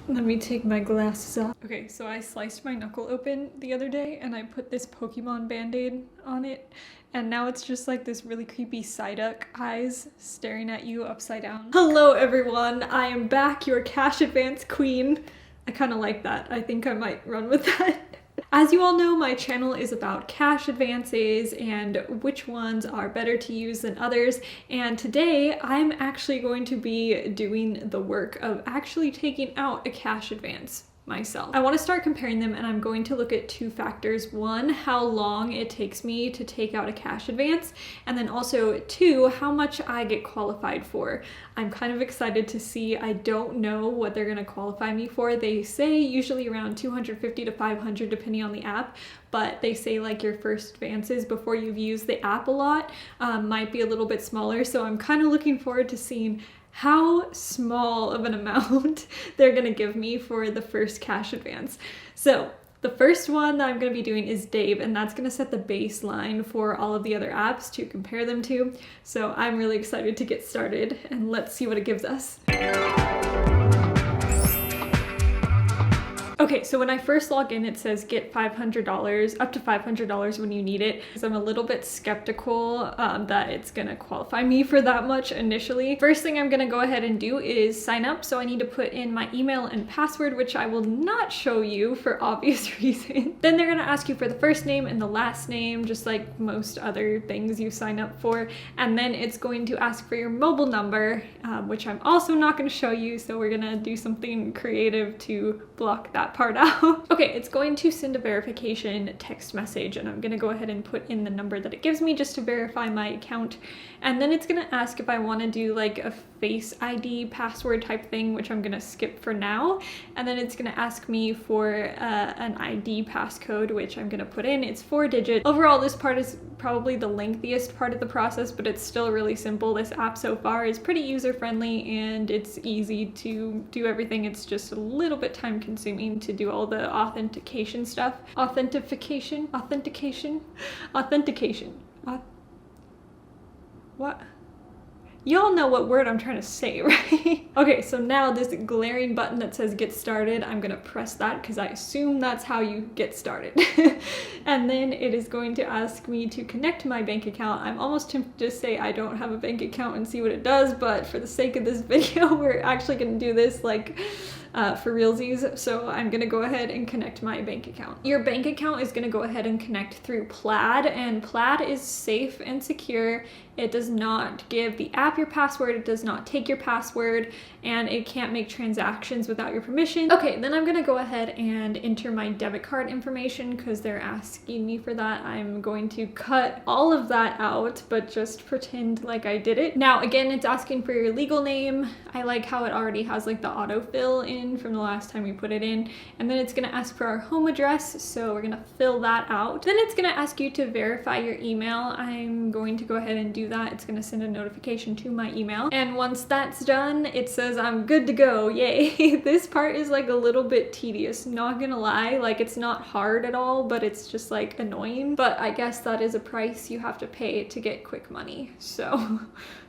Let me take my glasses off. Okay, so I sliced my knuckle open the other day and I put this Pokemon band-aid on it. And now it's just like this really creepy Psyduck eyes staring at you upside down. Hello everyone, I am back, your cash advance queen. I kind of like that. I think I might run with that. As you all know, my channel is about cash advances and which ones are better to use than others. And today I'm actually going to be doing the work of actually taking out a cash advance myself. I want to start comparing them, and I'm going to look at two factors. One, how long it takes me to take out a cash advance, and then also two, how much I get qualified for. I'm kind of excited to see. I don't know what they're going to qualify me for. They say usually around 250 to 500 depending on the app, but they say like your first advances before you've used the app a lot might be a little bit smaller, so I'm kind of looking forward to seeing how small of an amount they're gonna give me for the first cash advance. So the first one that I'm gonna be doing is Dave, and that's gonna set the baseline for all of the other apps to compare them to. So I'm really excited to get started, and let's see what it gives us. Okay, so when I first log in, it says get $500, up to $500 when you need it. Because I'm a little bit skeptical that it's gonna qualify me for that much initially. First thing I'm gonna go ahead and do is sign up. So I need to put in my email and password, which I will not show you for obvious reasons. Then they're gonna ask you for the first name and the last name, just like most other things you sign up for. And then it's going to ask for your mobile number, which I'm also not gonna show you. So we're gonna do something creative to block that part out. Okay, it's going to send a verification text message, and I'm gonna go ahead and put in the number that it gives me just to verify my account. And then it's gonna ask if I want to do like a Face ID password type thing, which I'm gonna skip for now. And then it's gonna ask me for an ID passcode, which I'm gonna put in. It's 4 digits. Overall, this part is probably the lengthiest part of the process, but it's still really simple. This app so far is pretty user-friendly and it's easy to do everything. It's just a little bit time consuming to do all the authentication stuff. Authentication. What? Y'all know what word I'm trying to say, right? Okay, so now this glaring button that says get started, I'm gonna press that because I assume that's how you get started. And then it is going to ask me to connect my bank account. I'm almost tempted to say I don't have a bank account and see what it does, but for the sake of this video, we're actually gonna do this like for realsies. So I'm gonna go ahead and connect my bank account. Your bank account is gonna go ahead and connect through Plaid, and Plaid is safe and secure. It does not give the app your password, it does not take your password, and it can't make transactions without your permission. Okay, then I'm gonna go ahead and enter my debit card information because they're asking me for that. I'm going to cut all of that out, but just pretend like I did it. Now, again, it's asking for your legal name. I like how it already has like the autofill in from the last time we put it in. And then it's gonna ask for our home address, so we're gonna fill that out. Then it's gonna ask you to verify your email. I'm going to go ahead and do that. It's gonna send a notification to my email. And once that's done, it says I'm good to go, yay. This part is like a little bit tedious, not gonna lie. Like, it's not hard at all, but it's just like annoying. But I guess that is a price you have to pay to get quick money. So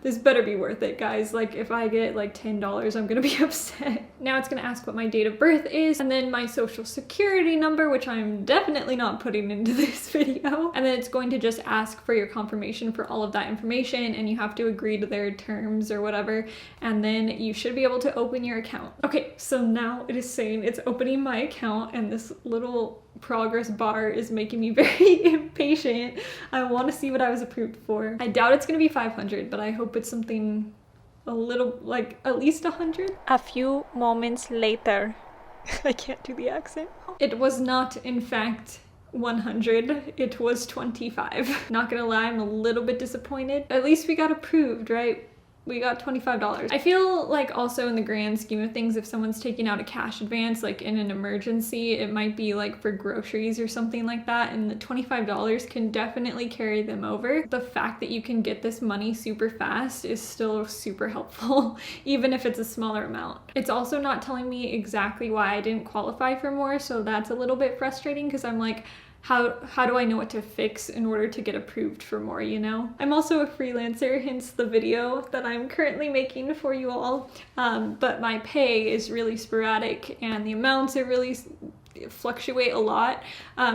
this better be worth it, guys. Like, if I get like $10, I'm gonna be upset. Now it's gonna ask what my date of birth is, and then my social security number, which I'm definitely not putting into this video. And then it's going to just ask for your confirmation for all of that information, and you have to agree to their terms or whatever, and then you should be able to open your account. Okay, so now it is saying it's opening my account, and this little progress bar is making me very impatient. I want to see what I was approved for. I doubt it's gonna be 500, but I hope it's something a little, like at least 100. A few moments later. I can't do the accent. It was not, in fact, 100. It was 25. Not gonna lie, I'm a little bit disappointed. At least we got approved, right? We got $25. I feel like also in the grand scheme of things, if someone's taking out a cash advance, like in an emergency, it might be like for groceries or something like that, and the $25 can definitely carry them over. The fact that you can get this money super fast is still super helpful, even if it's a smaller amount. It's also not telling me exactly why I didn't qualify for more, so that's a little bit frustrating because I'm like, how do I know what to fix in order to get approved for more, you know? I'm also a freelancer, hence the video that I'm currently making for you all. But my pay is really sporadic and the amounts are really fluctuate a lot.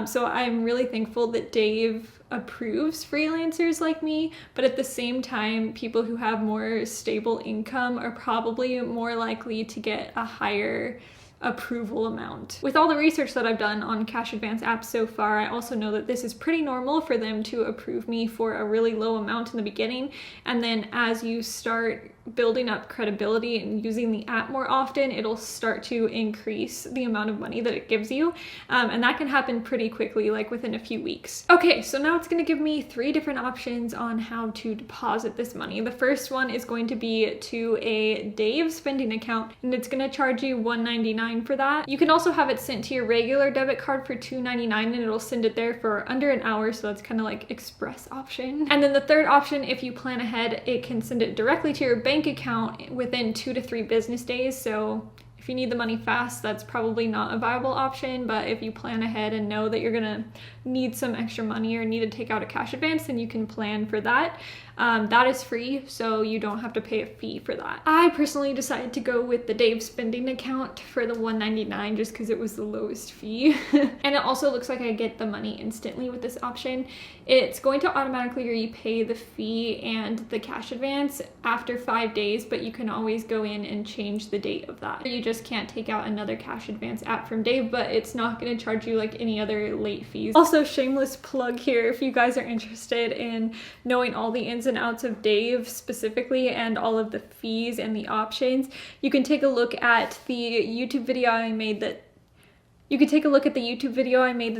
So I'm really thankful that Dave approves freelancers like me, but at the same time, people who have more stable income are probably more likely to get a higher approval amount. With all the research that I've done on cash advance apps so far, I also know that this is pretty normal for them to approve me for a really low amount in the beginning, and then as you start building up credibility and using the app more often, it'll start to increase the amount of money that it gives you, and that can happen pretty quickly, like within a few weeks. Okay, so now it's going to give me 3 different options on how to deposit this money. The first one is going to be to a Dave spending account, and it's going to charge you $1.99 for that. You can also have it sent to your regular debit card for $2.99, and it'll send it there for under an hour, so that's kind of like express option. And then the third option, if you plan ahead, it can send it directly to your bank account within 2 to 3 business days. So if you need the money fast, that's probably not a viable option, but if you plan ahead and know that you're gonna need some extra money or need to take out a cash advance, then you can plan for that. That is free, so you don't have to pay a fee for that. I personally decided to go with the Dave spending account for the $1.99 just because it was the lowest fee. And it also looks like I get the money instantly with this option. It's going to automatically repay the fee and the cash advance after 5 days, but you can always go in and change the date of that. You just can't take out another cash advance app from Dave, but it's not going to charge you like any other late fees. Also, shameless plug here, if you guys are interested in knowing all the ins and outs of Dave specifically and all of the fees and the options, you can take a look at the YouTube video I made that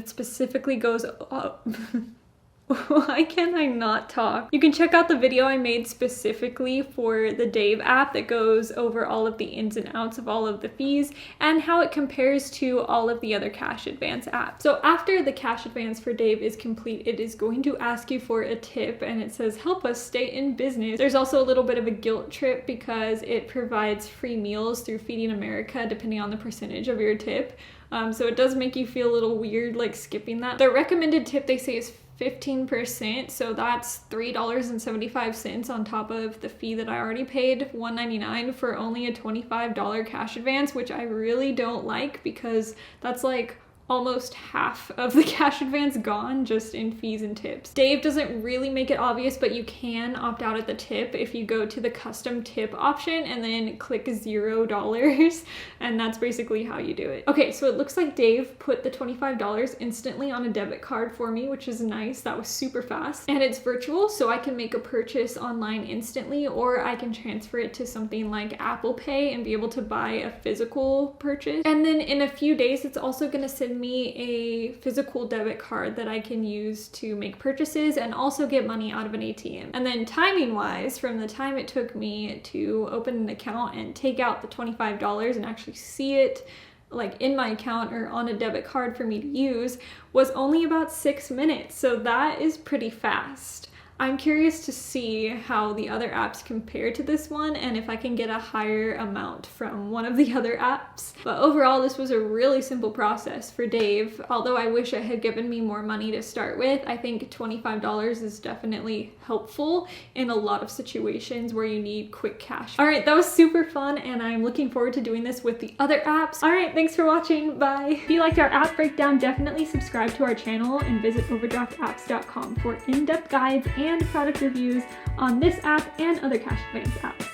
specifically goes Why can I not talk? You can check out the video I made specifically for the Dave app that goes over all of the ins and outs of all of the fees and how it compares to all of the other cash advance apps. So after the cash advance for Dave is complete, it is going to ask you for a tip, and it says, help us stay in business. There's also a little bit of a guilt trip because it provides free meals through Feeding America depending on the percentage of your tip. So it does make you feel a little weird like skipping that. The recommended tip they say is 15%, so that's $3.75 on top of the fee that I already paid, $1.99 for only a $25 cash advance, which I really don't like because that's like almost half of the cash advance gone just in fees and tips. Dave doesn't really make it obvious, but you can opt out at the tip if you go to the custom tip option and then click $0, and that's basically how you do it. Okay, so it looks like Dave put the $25 instantly on a debit card for me, which is nice. That was super fast, and it's virtual, so I can make a purchase online instantly, or I can transfer it to something like Apple Pay and be able to buy a physical purchase. And then in a few days, it's also going to send me a physical debit card that I can use to make purchases and also get money out of an ATM. And then timing wise, from the time it took me to open an account and take out the $25 and actually see it like in my account or on a debit card for me to use, was only about 6 minutes. So that is pretty fast. I'm curious to see how the other apps compare to this one and if I can get a higher amount from one of the other apps. But overall, this was a really simple process for Dave. Although I wish it had given me more money to start with, I think $25 is definitely helpful in a lot of situations where you need quick cash. All right, that was super fun, and I'm looking forward to doing this with the other apps. All right, thanks for watching. Bye. If you liked our app breakdown, definitely subscribe to our channel and visit overdraftapps.com for in-depth guides and product reviews on this app and other cash advance apps.